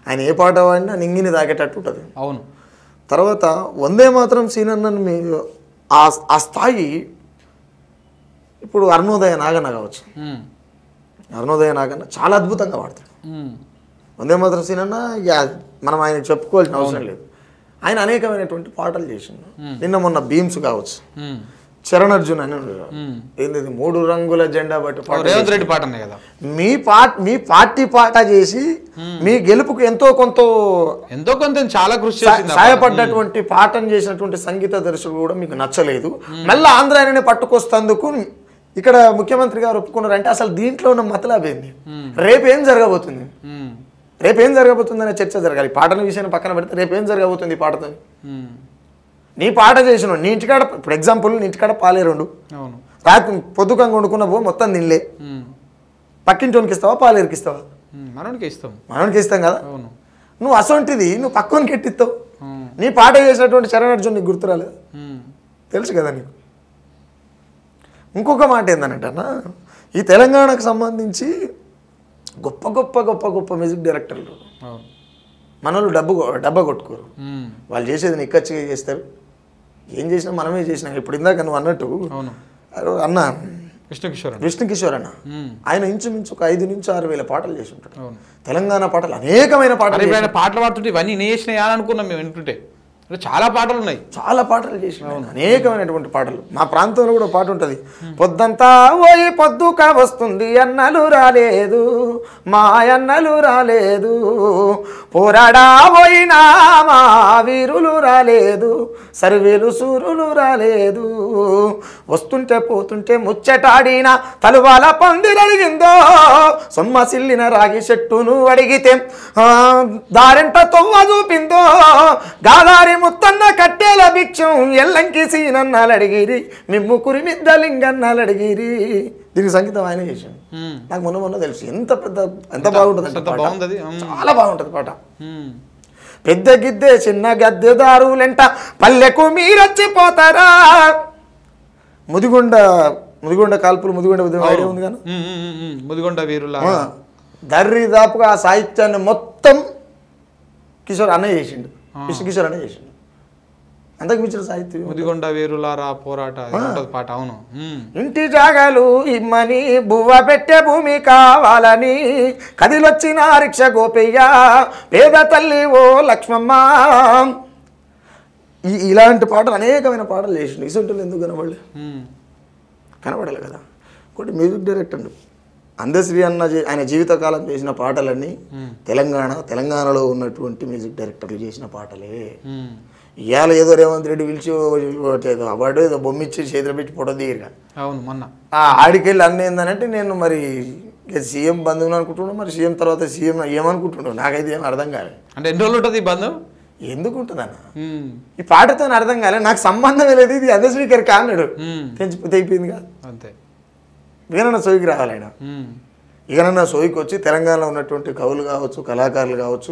ఆయన ఏ పాట వాడినా నింగిని తాగేటట్టు ఉంటుంది. అవును. తర్వాత వందే మాత్రం సీనన్నను మీ ఆ స్థాయి ఇప్పుడు అరుణోదయ నాగన్న కావచ్చు. అరుణోదయ నాగన్న చాలా అద్భుతంగా పాడతాడు. వందే మాత్రం సీనన్న మనం ఆయన చెప్పుకోవాల్సిన అవసరం లేదు. ఆయన అనేకమైనటువంటి పాటలు చేసిండు. నిన్న మొన్న భీమ్స్ కావచ్చు, చరణ్ అర్జున్ అని ఏంది 3 రంగుల జెండా బట్టి రేవంత్ రెడ్డి పాట కదా, మీ పార్టీ పాట చేసి మీ గెలుపుకు ఎంతో కొంత చాలా కృషి సహాయపడ్డటువంటి పాటను చేసినటువంటి సంగీత దర్శకుడు కూడా మీకు నచ్చలేదు. మళ్ళీ ఆంధ్రాని పట్టుకొస్తందుకు ఇక్కడ ముఖ్యమంత్రి గారు ఒప్పుకున్నారంటే అసలు దీంట్లో ఉన్న మతలబ్ ఏంది? రేపేం జరగబోతుంది, రేపేం జరగబోతుంది అనే చర్చ జరగాలి. పాటల విషయాన్ని పక్కన పెడితే రేపేం జరగబోతుంది ఈ పాటతో? నీ పాట చేసిన నీ ఇంటికాడ, ఇప్పుడు ఎగ్జాంపుల్ నీ ఇంటికాడ పాలే 2 రాత్రి పొద్దుకంగా వండుకున్న పో మొత్తం తినలే, పక్కింటోనికి ఇస్తావా పాలేరుకి ఇస్తావా? మనోనికి ఇస్తాం కదా. నువ్వు అసొంటిది నువ్వు పక్కనికి ఎట్టిస్తావు. నీ పాట చేసినటువంటి చరణ్ అర్జున్ నీకు గుర్తురాలేదు, తెలుసు కదా నీకు. ఇంకొక మాట ఏందనంటన్నా, ఈ తెలంగాణకు సంబంధించి గొప్ప గొప్ప గొప్ప గొప్ప మ్యూజిక్ డైరెక్టర్లు మనోళ్ళు డబ్బా కొట్టుకోరు. వాళ్ళు చేసేది నిక్కచ్చిగా చేస్తారు. ఏం చేసినా మనమే చేసినాం. ఇప్పుడు ఇందాక నువ్వు అన్నట్టు అన్న విష్ణుకిషోర్ అన్న, ఆయన ఇంచుమించు ఒక 5 నుంచి 6 వేల పాటలు చేసి ఉంటాడు. తెలంగాణ పాటలు అనేకమైన పాటలు పాడుతుంటే ఇవన్నీ నేసినాయా అనుకున్నాం మేము వింటుంటే. చాలా పాటలు ఉన్నాయి, చాలా పాటలు చేసి అనేకమైనటువంటి పాటలు. మా ప్రాంతంలో కూడా పాట ఉంటుంది, పొద్దంతా ఓయి పొద్దుక వస్తుంది అన్నలు రాలేదు, మా అన్నలు రాలేదు, పోరాడా పోయినా మా వీరులు రాలేదు, సర్వేలు సూరులు రాలేదు, వస్తుంటే పోతుంటే ముచ్చటాడిన తలువాల పందిరడిగిందో, సొమ్మసిల్లిన రాగి చెట్టును అడిగితే దారెంట తొవ్వ చూపిందో, గాదారి ముత్తన్న కట్టేల భిక్షం ఎల్లంకి సీనన్నాలు అడిగిరి, మిమ్ముకురి మిద్దలింగన్నాలు అడిగిరి. దీనికి సంగీతం ఆయన చేశాడు. నాకు మొన్న తెలుసు ఎంత బాగుంటుంది, చాలా బాగుంటుంది పాట. పెద్ద గిద్దె చిన్న గద్దెదారులెంట పల్లెకు మీరొచ్చిపోతారా, ముదిగొండ కాల్పులు ముదిగొండ ఐడియా ఉంది కానీ ముదిగొండ వీరుల దర్రిదాపుగా ఆ సాహిత్యాన్ని మొత్తం కిషోర్ అన్నయ్య చేసిండు, కిషోర్ అన్నయ్య చేసిండు. అంతకు మించిన సాహిత్యం ముదిగొండ వీరులారా పోరాట పాట. అవును. ఇంటి జాగాలు ఇమ్మని బువ్వ పెట్టే భూమి కావాలని కదిలొచ్చిన రిక్ష గోపయ్య పేద తల్లి ఓ లక్ష్మమ్మ. ఇలాంటి పాటలు అనేకమైన పాటలు చేసిండు. ఇసంటులు ఎందుకు కనబడాలి కదా. ఒకటి మ్యూజిక్ డైరెక్టర్ అందశ్రీ అన్న ఆయన జీవితకాలం చేసిన పాటలన్నీ తెలంగాణలో ఉన్నటువంటి మ్యూజిక్ డైరెక్టర్లు చేసిన పాటలే. ఇవాళ ఏదో రేవంత్ రెడ్డి పిలిచి అవార్డు ఏదో బొమ్మిచ్చి చేతులు పెట్టి ఫోటో దిగిరుగా. అవును. మొన్న ఆడికెళ్ళి అన్న ఏందనంటే నేను మరి సీఎం బంధువుని అనుకుంటున్నాను, మరి సీఎం తర్వాత సీఎం ఏమనుకుంటున్నాను నాకైతే ఏం అర్థం కాలేదు. అంటే ఎన్ని రోజులు ఉంటుంది ఈ బంధం? ఎందుకు ఉంటుంది అన్న, ఈ పాటతో అర్థం కాలేదు, నాకు సంబంధం లేదు, ఇది అందశ్రీ గారికి అన్నాడు, తెగిపోయింది కాదు అంతే. ఇకనన్నా సోయికి రావాలి ఆయన, ఇకనన్నా సోయికి వచ్చి తెలంగాణలో ఉన్నటువంటి కవులు కావచ్చు, కళాకారులు కావచ్చు,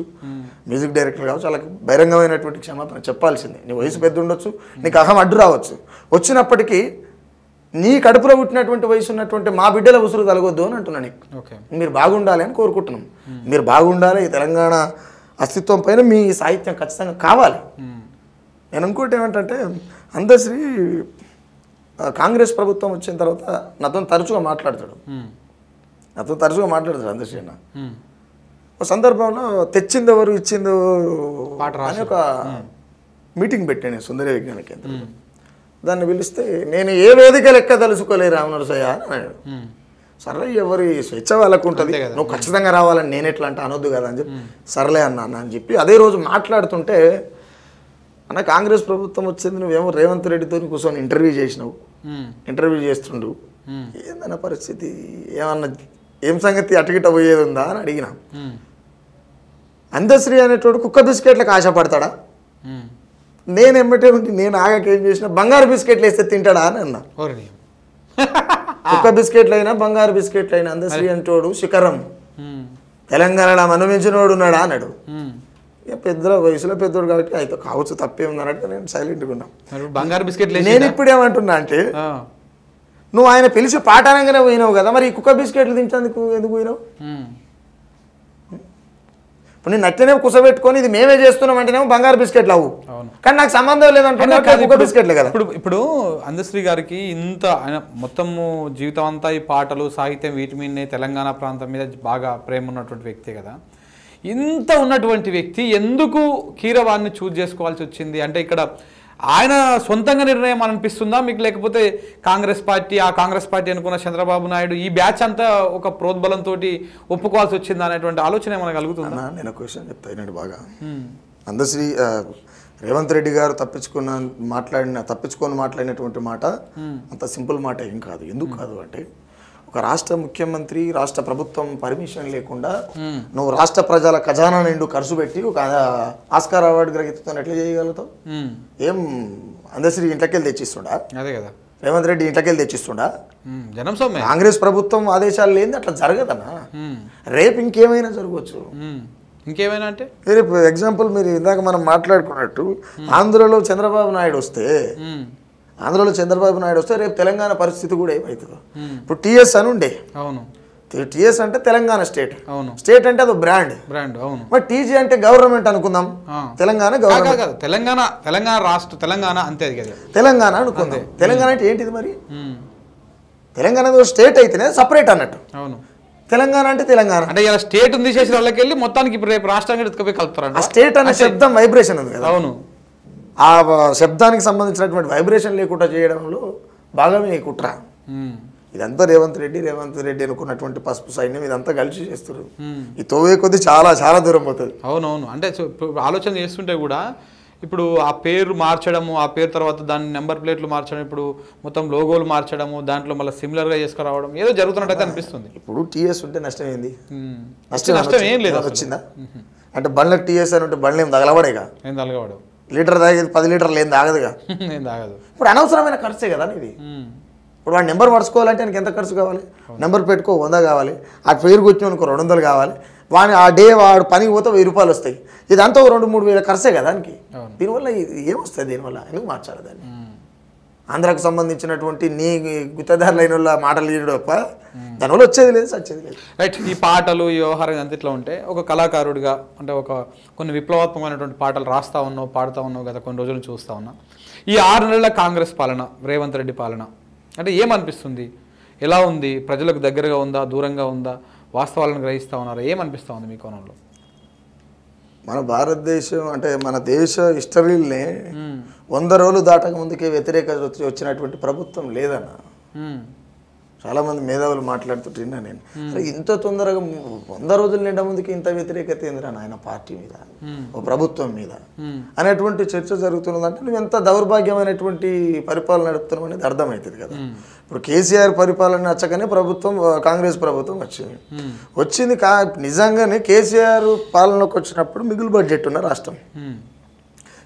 మ్యూజిక్ డైరెక్టర్లు కావచ్చు, వాళ్ళకి బహిరంగమైనటువంటి క్షమాపణ చెప్పాల్సిందే. నీ వయసు పెద్ద ఉండొచ్చు, నీకు అహం అడ్డు రావచ్చు, వచ్చినప్పటికీ నీ కడుపులో పుట్టినటువంటి వయసు ఉన్నటువంటి మా బిడ్డల ఉసురు కలగొద్దు అని అంటున్నా. నీకు మీరు బాగుండాలి అని కోరుకుంటున్నాం. మీరు బాగుండాలి, ఈ తెలంగాణ అస్తిత్వం పైన మీ సాహిత్యం ఖచ్చితంగా కావాలి. నేను ఇంకోటి ఏమంటే అందశ్రీ కాంగ్రెస్ ప్రభుత్వం వచ్చిన తర్వాత నాతో తరచుగా మాట్లాడతాడు అందశ్రీ అన్న. ఒక సందర్భంలో తెచ్చింది ఎవరు ఇచ్చింది అని ఒక మీటింగ్ పెట్టాను సుందర విజ్ఞాన కేంద్రం. దాన్ని పిలిస్తే నేను ఏ వేదిక లెక్క తెలుసుకోలే రామనరసయ్య అని అన్నాడు. సరే ఎవరి స్వేచ్ఛ వాళ్ళకు ఉంటుంది, నువ్వు ఖచ్చితంగా రావాలని నేను ఎట్లా అంటే అనొద్దు కదా అని చెప్పి సర్లే అన్న అని చెప్పి అదే రోజు మాట్లాడుతుంటే, అన్న కాంగ్రెస్ ప్రభుత్వం వచ్చింది, నువ్వేమో రేవంత్ రెడ్డితో కూర్చొని ఇంటర్వ్యూ చేసినావు, ఇంటర్వ్యూ చేస్తుండు, ఏందన్న పరిస్థితి, ఏం సంగతి అటుగిట పోయేది ఉందా అని అడిగిన. అందశ్రీ అనేటోడు కుక్క బిస్కెట్లకు ఆశపడతాడా? నేను ఎమ్మటే ఉంటే నేను ఆగకేం చేసిన బంగారు బిస్కెట్లు వేస్తే తింటాడా అని అన్నా. కుక్క బిస్కెట్లు అయినా బంగారు బిస్కెట్లు అయినా అందశ్రీ అంటోడు శిఖరం, తెలంగాణలో అనుమించినోడు ఉన్నాడా అన్నాడు. పెద్ద వయసులో పెద్దోడు కాబట్టి అయితే కావచ్చు, తప్పేముందన్నట్టు నేను సైలెంట్గా ఉన్నా. బంగారు బిస్కెట్లు నేను ఇప్పుడు ఏమంటున్నా అంటే నువ్వు ఆయన పిలిచి పాఠానంగానే పోయినావు కదా, మరి ఈ కుక్క బిస్కెట్లు తింటేందుకు ఎందుకు పోయినావు? ఇప్పుడు నేను నచ్చినే కుసబెట్టుకొని ఇది మేమే చేస్తున్నాం అంటేనేమో బంగారు బిస్కెట్లు అవు, కానీ నాకు సంబంధం లేదంటే కుక్క బిస్కెట్లే కదా. ఇప్పుడు అందశ్రీ గారికి ఇంత ఆయన మొత్తము జీవితం అంతా ఈ పాటలు సాహిత్యం వీటి మీదనే తెలంగాణ ప్రాంతం మీద బాగా ప్రేమ ఉన్నటువంటి వ్యక్తి కదా, ఇంత ఉన్నటువంటి వ్యక్తి ఎందుకు కీరవాణ్ణి చూజ్ చేసుకోవాల్సి వచ్చింది? అంటే ఇక్కడ ఆయన సొంతంగా నిర్ణయం అనిపిస్తుందా మీకు, లేకపోతే కాంగ్రెస్ పార్టీ అనుకున్న చంద్రబాబు నాయుడు ఈ బ్యాచ్ అంతా ఒక ప్రోద్బలంతో ఒప్పుకోవాల్సి వచ్చిందా అనేటువంటి ఆలోచన ఏమైనా కలుగుతుందా? నేను క్వశ్చన్ చెప్తాను బాగా. అందశ్రీ రేవంత్ రెడ్డి గారు తప్పించుకొని మాట్లాడినటువంటి మాట అంత సింపుల్ మాట ఏం కాదు. ఎందుకు కాదు అంటే, ఒక రాష్ట్ర ముఖ్యమంత్రి రాష్ట్ర ప్రభుత్వం పర్మిషన్ లేకుండా నువ్వు రాష్ట్ర ప్రజల ఖజానా నిండు ఖర్చు పెట్టి ఒక ఆస్కార్ అవార్డు గ్రహీతతో ఎట్లా చేయగలుగుతావు? ఏం అందశ్రీ ఇంట్లోకెళ్ళి తెచ్చిస్తుండా? అదే కదా, రేవంత్ రెడ్డి ఇంట్లోకెళ్ళి తెచ్చిస్తుండా? కాంగ్రెస్ ప్రభుత్వం ఆదేశాలు లేని అట్లా జరగదన్నా. రేపు ఇంకేమైనా జరగవచ్చు. ఇంకేమైనా అంటే రేపు ఎగ్జాంపుల్ మీరు ఇందాక మనం మాట్లాడుకున్నట్టు ఆంధ్రలో చంద్రబాబు నాయుడు వస్తే రేపు తెలంగాణ పరిస్థితి కూడా ఏమవుతుందో. ఇప్పుడు టీఎస్ అని ఉండే, అవును, టీఎస్ అంటే తెలంగాణ స్టేట్, అవును, స్టేట్ అంటే అది బ్రాండ్, అవును. మరి టీజీ అంటే గవర్నమెంట్ అనుకుందాం, తెలంగాణ గవర్నమెంట్, తెలంగాణ రాష్ట్ర తెలంగాణ అంతే కదా, తెలంగాణ అనుకుందాం. తెలంగాణ అంటే ఏంటిది మరి? తెలంగాణ స్టేట్ అయితేనే సపరేట్ అన్నట్టు. అవును, తెలంగాణ అంటే తెలంగాణ అంటే ఇలా స్టేట్ తీసేసిన వాళ్ళకి వెళ్ళి మొత్తానికి ఇప్పుడు రేపు రాష్ట్రానికి ఎత్తుకుపోయి కలుపుతారు. ఆ స్టేట్ అనే శబ్దం వైబ్రేషన్ ఉంది కదా, అవును, ఆ శబ్దానికి సంబంధించినటువంటి వైబ్రేషన్ లేకుండా చేయడంలో భాగమే ఈ కుట్ర. ఇదంతా రేవంత్ రెడ్డి అనుకున్నటువంటి పసుపు సైన్యం ఇదంతా కలిసి చేస్తారు. ఈ తోవే కొద్ది చాలా చాలా దూరం పోతుంది. అవునవును, అంటే ఆలోచన చేస్తుంటే కూడా ఇప్పుడు ఆ పేరు మార్చడము, ఆ పేరు తర్వాత దాని నెంబర్ ప్లేట్లు మార్చడం, ఇప్పుడు మొత్తం లోగోలు మార్చడము, దాంట్లో మళ్ళీ సిమిలర్గా చేసుకురావడం ఏదో జరుగుతున్నట్టయితే అనిపిస్తుంది. ఇప్పుడు టీఎస్ ఉంటే నష్టం ఏంది? నష్టం ఏం లేదు. వచ్చిందా అంటే బండ్లకు టీఎస్ అని ఉంటే బండ్లు ఏం తగలబడేగా? ఏం తగలబడు. లీటర్ తాగేది 10 లీటర్లు ఏం తాగదుగా, ఏం తాగదు. ఇప్పుడు అనవసరమైన ఖర్చే కదా ఇది. ఇప్పుడు వాడు నెంబర్ పడుచుకోవాలంటే ఆయనకి ఎంత ఖర్చు కావాలి? నెంబర్ పెట్టుకో 100 కావాలి, ఆ పేరుకి వచ్చినానుకో 200 కావాలి, వాడిని ఆ డే వాడు పనికి పోతే 1000 రూపాయలు వస్తాయి. ఇదంతా 2-3 వేల ఖర్చే కదా దానికి. దీనివల్ల ఏమొస్తుంది? దీనివల్ల ఎందుకు మార్చాలి దాన్ని? ఆంధ్రాకు సంబంధించినటువంటి నీ గుత్తదారులైన వాళ్ళ మాటలు తీయడం తప్ప దానివల్ల వచ్చేది లేదు, సచ్చేది లేదు. రైట్, ఈ పాటలు ఈ వ్యవహారం అంత ఇట్లా ఉంటే ఒక కళాకారుడిగా అంటే కొన్ని విప్లవాత్మకమైనటువంటి పాటలు రాస్తా ఉన్నావు, పాడుతూ ఉన్నావు కదా, కొన్ని రోజులు చూస్తూ ఉన్నా. ఈ 6 నెలల కాంగ్రెస్ పాలన, రేవంత్ రెడ్డి పాలన అంటే ఏమనిపిస్తుంది? ఎలా ఉంది? ప్రజలకు దగ్గరగా ఉందా, దూరంగా ఉందా? వాస్తవాలను గ్రహిస్తూ ఉన్నారా? ఏమనిపిస్తూ ఉంది మీ కోణంలో? మన భారతదేశం అంటే మన దేశ హిస్టరీలనే 100 రోజులు దాటక ముందుకే వ్యతిరేకత వచ్చినటువంటి ప్రభుత్వం లేదన్న. చాలామంది మేధావులు మాట్లాడుతుంటున్నా నేను, ఇంత తొందరగా 100 రోజులు నిండా ముందుకి ఇంత వ్యతిరేకత ఏందిరా నాయన పార్టీ మీద, ఓ ప్రభుత్వం మీద అనేటువంటి చర్చ జరుగుతున్నదంటే నువ్వు ఎంత దౌర్భాగ్యమైనటువంటి పరిపాలన నడుపుతున్నావు అనేది అర్థమవుతుంది కదా. ఇప్పుడు కేసీఆర్ పరిపాలన నచ్చగానే కాంగ్రెస్ ప్రభుత్వం వచ్చింది. నిజంగానే కేసీఆర్ పాలనకు వచ్చినప్పుడు మిగులు బడ్జెట్ ఉన్న రాష్ట్రం,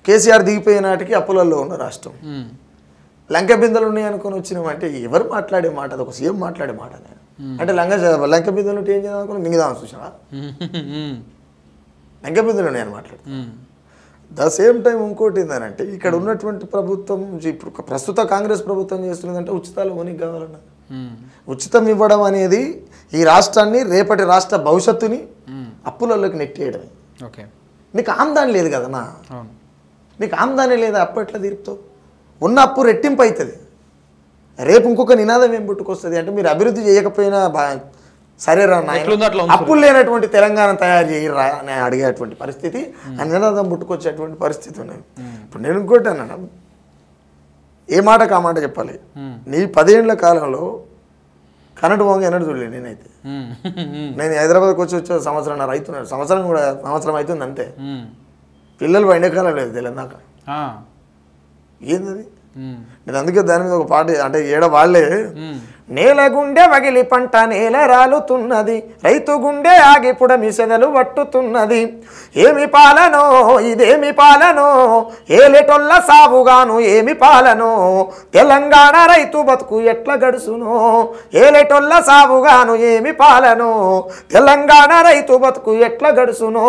కేసీఆర్ దిగిపోయే నాటికి అప్పులలో ఉన్న రాష్ట్రం, లంక బిందెలు ఉన్నాయి అనుకుని వచ్చినామంటే ఎవరు మాట్లాడే మాట? అది ఒక సీఎం మాట్లాడే మాట. అంటే లంక బిందెలు ఉంటే ఏం చేద్దాం అనుకుని మింగిదామని చూసినా, లంక బిందెలు ఉన్నాయని మాట్లాడు. ద సేమ్ టైం ఇంకోటి ఏంటంటే ఇక్కడ ఉన్నటువంటి ప్రభుత్వం ఇప్పుడు ప్రస్తుత కాంగ్రెస్ ప్రభుత్వం చేస్తున్నదంటే ఉచితాలు ఓనికి కావాలన్నా. ఉచితం ఇవ్వడం అనేది ఈ రాష్ట్రాన్ని, రేపటి రాష్ట్ర భవిష్యత్తుని అప్పులలోకి నెట్టేయడమే. నీకు ఆమ్దాని లేదు కదన్నా, నీకు ఆమ్దాని లేదా, అప్పు ఎట్లా తీరుతావు? ఉన్న అప్పు రెట్టింపు అవుతుంది. రేపు ఇంకొక నినాదం ఏం పుట్టుకొస్తుంది అంటే, మీరు అభివృద్ధి చేయకపోయినా సరే రా నాయన, అప్పులు లేనటువంటి తెలంగాణ తయారు చేయరా అని అడిగేటువంటి పరిస్థితి, ఆ నినాదం పుట్టుకొచ్చేటువంటి పరిస్థితి ఉన్నది. ఇప్పుడు నేను ఇంకోటి అన్నా, ఏ మాటకు ఆ మాట చెప్పాలి. నీ 10 ఏళ్ల కాలంలో కరెంటు వంగ ఎన్నడూ చూడలేదు నేనైతే. నేను హైదరాబాద్కి వచ్చే సంవత్సరం రైతున్నాను, సంవత్సరం అవుతుంది అంతే. పిల్లలు ఎండాకాలం లేదు తెలంగాణ, ఏంది? నేను అందుకే దాని మీద ఒక పాట అంటే వాళ్ళే, నేల గుండె వగిలి పంట నేల రాలుతున్నది, రైతు గుండె ఆగిపుడ మిసెదలు పట్టుతున్నది, ఏమి పాలనో ఇదేమి పాలనో, ఏలేటొల్ల సాగుగాను ఏమి పాలనో, తెలంగాణ రైతు బతుకు ఎట్లా గడుసునో, ఏలేటొల్ల సాగుగాను ఏమి పాలనో, తెలంగాణ రైతు బతుకు ఎట్లా గడుసునో,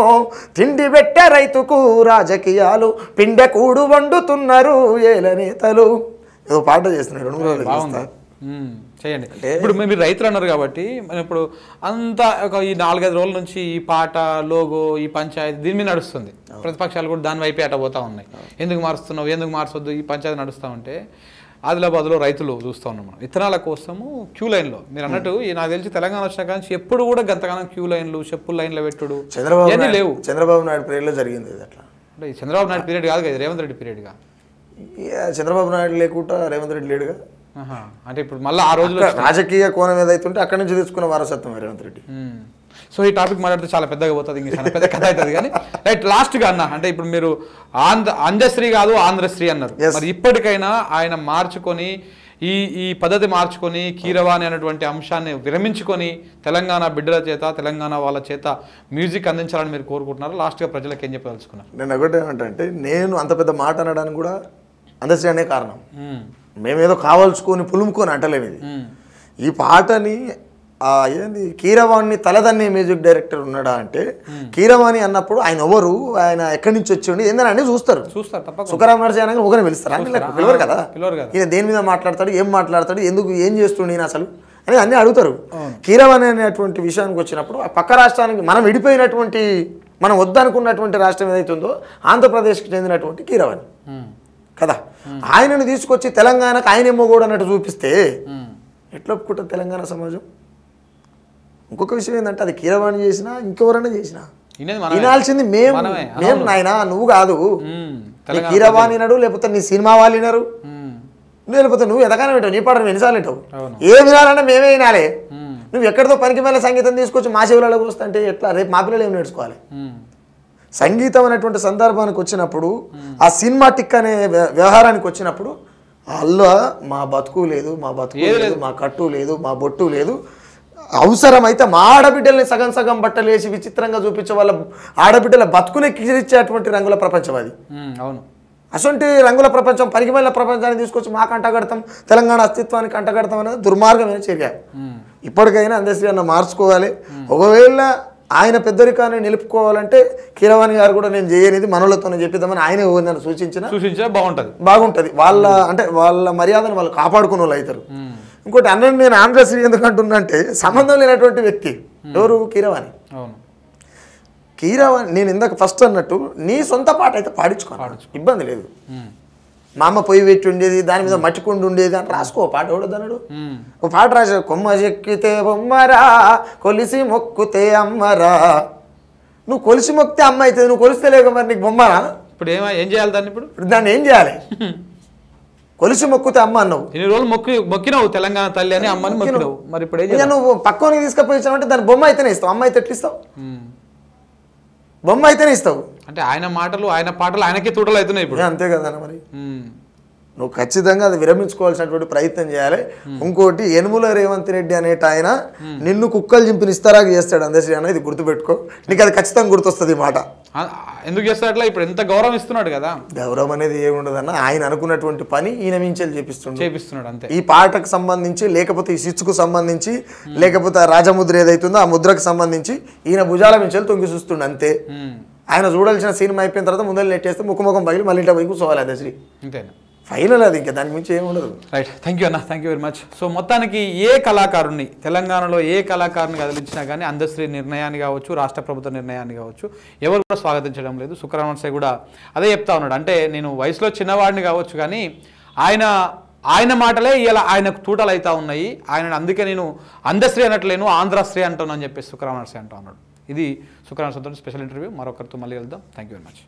తిండి పెట్టే రైతుకు రాజకీయాలు పిండె కూడు వండుతున్నారు ఏల నేతలు. ఏదో పాట చేస్తున్నాడు. చేయండి. ఇప్పుడు మీరు రైతులు అన్నారు కాబట్టి ఇప్పుడు అంతా ఒక ఈ 4-5 రోజుల నుంచి ఈ పాట లోగో ఈ పంచాయతీ దీని మీద నడుస్తుంది. ప్రతిపక్షాలు కూడా దాని వైపే అట పోతా ఉన్నాయి. ఎందుకు మారుస్తున్నావు, ఎందుకు మార్చొద్దు, ఈ పంచాయతీ నడుస్తూ ఉంటే ఆదిలాబాద్లో రైతులు చూస్తూ ఉన్నాం మనం విత్తనాల కోసము క్యూ లైన్లో. మీరు అన్నట్టు నాకు తెలిసి తెలంగాణ వచ్చిన కానీ ఎప్పుడు కూడా గంతగానం క్యూ లైన్లు చెప్పుల లైన్లో పెట్టుడు ఇవన్నీ లేవు. చంద్రబాబు నాయుడు పీరియడ్లో జరిగింది అట్లా. అంటే చంద్రబాబు నాయుడు పీరియడ్ కాదు కదా, రేవంత్ రెడ్డి పీరియడ్గా. చంద్రబాబు నాయుడు లేకుండా రేవంత్ రెడ్డి లేడుగా. అంటే ఇప్పుడు మళ్ళీ ఆ రోజుల్లో రాజకీయ కోణం ఏదైతుంటే అక్కడి నుంచి తీసుకున్న వారసత్వం రేవంత్ రెడ్డి. సో ఈ టాపిక్ మాట్లాడితే చాలా పెద్దగా పోతుంది, ఇంకా చాలా పెద్ద కథ అవుతుంది. కానీ రైట్, లాస్ట్గా అన్న అంటే ఇప్పుడు మీరు అంజశ్రీ కాదు ఆంధ్రశ్రీ అన్నారు. మరి ఇప్పటికైనా ఆయన మార్చుకొని ఈ పద్ధతి మార్చుకొని కీరవాణి అనేటువంటి అంశాన్ని విరమించుకొని తెలంగాణ బిడ్డల చేత తెలంగాణ వాళ్ళ చేత మ్యూజిక్ అందించాలని మీరు కోరుకుంటున్నారు. లాస్ట్గా ప్రజలకు ఏం చెప్పదలుచుకున్నారు? నేను ఒకటే ఏమంటే, నేను అంత పెద్ద మాట అనడానికి కూడా అందశ్రీ అనే కారణం. మేమేదో కావాల్చుకొని పులుముకొని అంటలేము. ఇది ఈ పాటని ఏంది కీరవాణి తలదన్నే మ్యూజిక్ డైరెక్టర్ ఉన్నాడా అంటే, కీరవాణి అన్నప్పుడు ఆయన ఎవరు, ఆయన ఎక్కడి నుంచి వచ్చి ఏందని అన్నీ చూస్తారు. సుఖరామ్ నరసింహ ఒకనే పిలుస్తారు, పిలవరు కదా. ఈయన దేని మీద మాట్లాడతాడు, ఏం మాట్లాడతాడు, ఎందుకు ఏం చేస్తుండే ఈయన అసలు అని అన్నీ అడుగుతారు. కీరవాణి అనేటువంటి విషయానికి వచ్చినప్పుడు ఆ పక్క రాష్ట్రానికి మనం విడిపోయినటువంటి మనం వద్దనుకున్నటువంటి రాష్ట్రం ఏదైతుందో ఆంధ్రప్రదేశ్కి చెందినటువంటి కీరవాణి కదా, ఆయనను తీసుకొచ్చి తెలంగాణకు ఆయనేమో కూడా అన్నట్టు చూపిస్తే ఎట్లా ఒప్పుకుంటుంది తెలంగాణ సమాజం? ఇంకొక విషయం ఏంటంటే, అది కీరవాణి చేసినా ఇంకెవరైనా చేసినా వినాల్సింది మేము నాయన, నువ్వు కాదు. నీ కీరవాణి నడు, లేకపోతే నీ సినిమా వాళ్ళు వినరు, లేకపోతే నువ్వు ఎంతగానో వింటావు, నీ పాటను ఎన్నిసార్లు వింటావు. ఏం వినాలన్నా మేమే వినాలి. నువ్వు ఎక్కడితో పనికి మేల సంగీతం తీసుకొచ్చి మా చెవులలో వస్తుంటే ఎట్లా? రేపు మా పిల్లలు ఏం నేర్చుకోవాలి? సంగీతం అనేటువంటి సందర్భానికి వచ్చినప్పుడు, ఆ సినిమాటిక్ అనే వ్యవహారానికి వచ్చినప్పుడు, అల్లా మా బతుకు లేదు, మా బతుకు లేదు, మా కట్టు లేదు, మా బొట్టు లేదు, అవసరమైతే మా ఆడబిడ్డల్ని సగం సగం బట్టలేసి విచిత్రంగా చూపించే వాళ్ళ ఆడబిడ్డల బతుకునే కిరిచ్చేటువంటి రంగుల ప్రపంచం అది. అవును, అసొంటి రంగుల ప్రపంచం పరిగిమల్ల ప్రపంచాన్ని తీసుకొచ్చి మా కంటగడతాం, తెలంగాణ అస్తిత్వానికి కంటగడతాం అనేది దుర్మార్గమైన చర్య. ఇప్పటికైనా అందశ్రీ అన్న మార్చుకోవాలి. ఒకవేళ ఆయన పెద్దరికాన్ని నిలుపుకోవాలంటే కీరవాణి గారు కూడా నేను చేయనిది మనోళ్ళతోనే చెప్పిద్దామని ఆయన నన్ను సూచించిన బాగుంటుంది. వాళ్ళ మర్యాదను వాళ్ళు కాపాడుకునే వాళ్ళు అవుతారు. ఇంకోటి అన్నది, నేను ఆంధ్రశ్రీ ఎందుకు అంటున్నా అంటే, సంబంధం లేనటువంటి వ్యక్తి ఎవరు? కీరవాణి. కీరవాణి నేను ఇందాక ఫస్ట్ అన్నట్టు నీ సొంత పాట అయితే పాడించుకోవాలి, ఇబ్బంది లేదు. మా అమ్మ పొయ్యి పెట్టి ఉండేది, దాని మీద మట్టికుండి ఉండేది అని రాసుకో పాట. ఎవడదన్నాడు? ఒక పాట రాసా, కొమ్మ చెక్కితే బొమ్మరా కొలిసి మొక్కుతే అమ్మరా. నువ్వు కొలిసి మొక్కితే అమ్మ అవుతుంది, నువ్వు కొలిస్తే లేక మరి నీకు బొమ్మరా? ఇప్పుడు ఏం చేయాలి దాన్ని? ఇప్పుడు దాన్ని ఏం చేయాలి? కొలిసి మొక్కుతే అమ్మ అన్నావు, ఇన్ని రోజులు మొక్కినావు తెలంగాణ తల్లి అని అమ్మని మొక్కినావు. మరి ఇప్పుడు నువ్వు పక్కని తీసుకుపోయినావంటే దాని బొమ్మ అయితేనే ఇస్తావు, అమ్మ అయితే ఎట్లా ఇస్తావు? బొమ్మ అయితేనే ఇస్తావు. అంటే ఆయన మాటలు ఆయన పాటలు ఆయనకే తూటలు అవుతున్నాయి ఇప్పుడు. అంతే కదా మరి. నువ్వు ఖచ్చితంగా అది విరమించుకోవాల్సినటువంటి ప్రయత్నం చేయాలి. ఇంకోటి, యనుమల రేవంత్ రెడ్డి అనేట ఆయన నిన్ను కుక్కలు చింపిన ఇస్తారాగా చేస్తాడు అందశ్రీ అన్న, ఇది గుర్తుపెట్టుకో. నీకు అది ఖచ్చితంగా గుర్తొస్తుంది మాట. ఎందుకు చేస్తాడు అట్లా? ఇప్పుడు ఎంత గౌరవం ఇస్తున్నాడు కదా. గౌరవం అనేది ఏముండదన్న, ఆయన అనుకున్నటువంటి పని ఈయన మించెలు చేపిస్తున్నాడు అంతే. ఈ పాటకు సంబంధించి, లేకపోతే ఈ సిచ్చుకు సంబంధించి, లేకపోతే ఆ రాజముద్ర ఏదైతుందో ఆ ముద్రకు సంబంధించి ఈయన భుజాల మించెలు తొంగి చూస్తుండ అంతే. ఆయన చూడాల్సిన సినిమా అయిపోయిన తర్వాత ముందర నెట్టేస్తే ముఖముఖం పగిలి మళ్ళీ ఇంట్లో పోయి కూర్చోవాలి అందశ్రీ. అంతేనా? ఫైనల్ అది, ఇంకా దాని మించి ఏమి ఉండదు. రైట్, థ్యాంక్ యూ అన్న, thank you very much. So మొత్తానికి ఏ కళాకారుని, తెలంగాణలో ఏ కళాకారుని కదిలించినా కానీ అందశ్రీ నిర్ణయాన్ని కావచ్చు, రాష్ట్ర ప్రభుత్వ నిర్ణయాన్ని కావచ్చు, ఎవరు కూడా స్వాగతించడం లేదు. సుఖరామ్ నరసింహ కూడా అదే చెప్తా ఉన్నాడు. అంటే నేను వయసులో చిన్నవాడిని కావచ్చు కానీ ఆయన మాటలే ఇలా ఆయనకు తూటలు అవుతా ఉన్నాయి. ఆయన అందుకే నేను అందశ్రీ అనట్లేను, ఆంధ్రశ్రీ అంటాను అని చెప్పేసి సుఖరామ్ నరసింహ అంటా ఉన్నాడు. ఇది సుఖరామ్ నరసింహతో స్పెషల్ ఇంటర్వ్యూ. మరొకరితో మళ్ళీ వెళ్దాం. Thank you very much.